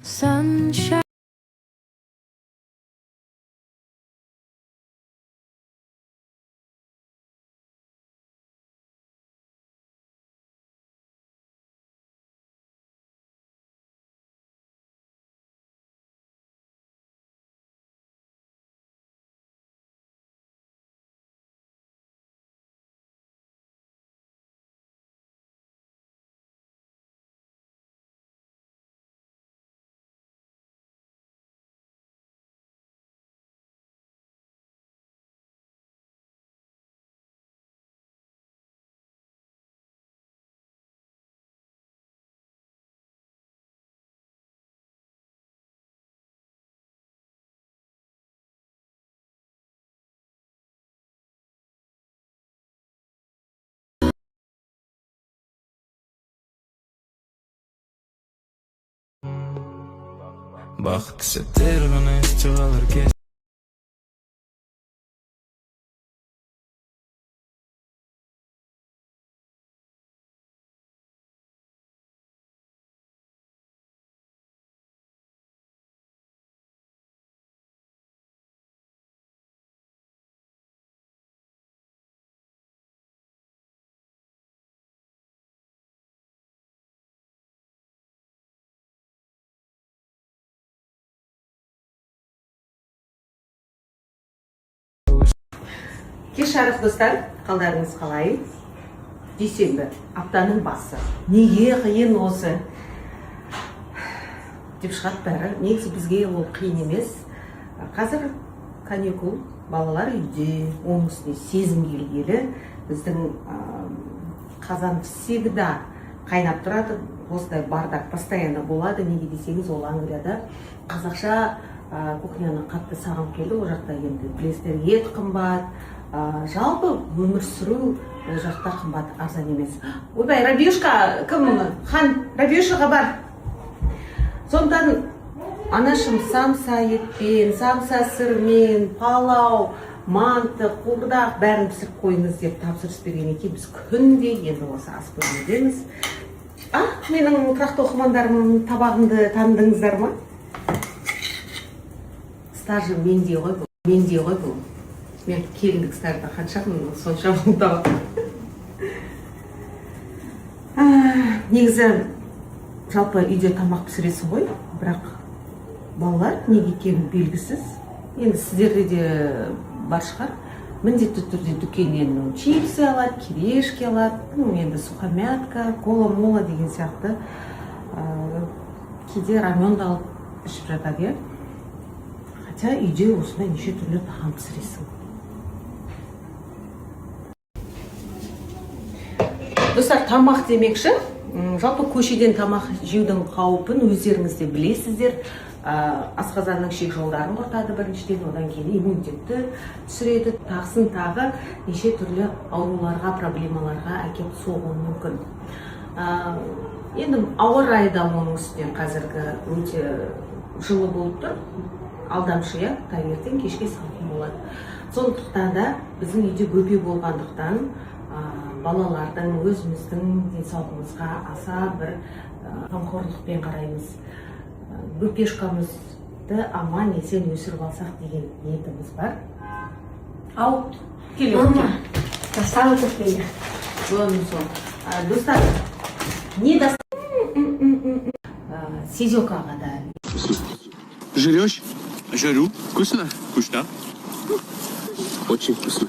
Sunshine. Бақытты сәттер ғана есте қалар кез. Кеш жарық достар, қалдарыңыз қалай? Дүйсенбі, аптаның басы. Неге қиын осы? Деп шығады бәрі. Негізі бізге ол қиын емес. Қазір каникул, балалар үйде, оның үстіне сезім келгелі. Біздің қазан всегда қайнап тұрады. Осындай бардақ постоянно болады. Неге десеңіз, ол Англияда қазақша кухняны қатты сағым келді. Ол жақта енді білесіздер, ет қымбат. Жалпы өмір сүру ол жақта қымбат, арзан емес. Ойбай, Рабиюшка, кім? Хан, Рабиюшаға бар. Сондықтан анашым самса етпен, самса сырмен, палау, манты, қуырдақ бәрін пісіріп қойыңыз деп тапсырыс берген екен. Біз күнде енді осы ас бөлмедеміз. Менің тұрақты оқырмандарымның табағымды таныдыңыздар ма? Стажы менде ғой бұл. Мен келіндік стажда қаншамын, сонша бұл табақ. Негізі жалпы үйде тамақ пісіресің ғой, бірақ балалар неге екені белгісіз. Енді сіздерде де бар шығар. Міндетті түрде дүкеннен чипсы алады, кирешки алады, енді сухомятка, кола-мола деген сияқты. Кейде рамен да алып ішіп жатады. Хотя үйде осындай неше түрлі тағам пісіресің. Достар, тамақ демекші, жалпы көшеден тамақ жеудің қауіпін өздеріңіз де білесіздер. Асқазанның шек жолдарын құртады біріншіден, одан кейін иммунитетті түсіреді, тағысын тағы неше түрлі ауруларға, проблемаларға әкеп соғуы мүмкін. Енді ауа райы да оның үстіне қазіргі өте жылы болып тұр. Алдамшы, таңертең кешке салқын болады. Сондықтан да біздің үйде бөпе болғандықтан балалардың, өзіміздің денсаулығымызға аса бір қамқорлықпен қараймыз. Бөпешкамызды аман есен өсіріп алсақ деген ниетіміз бар. Ау, Мама, достала кофе. Достар, не достал? Сезёкаға да. Жрешь? Жарю. Вкусно? Вкусно. Очень вкусно.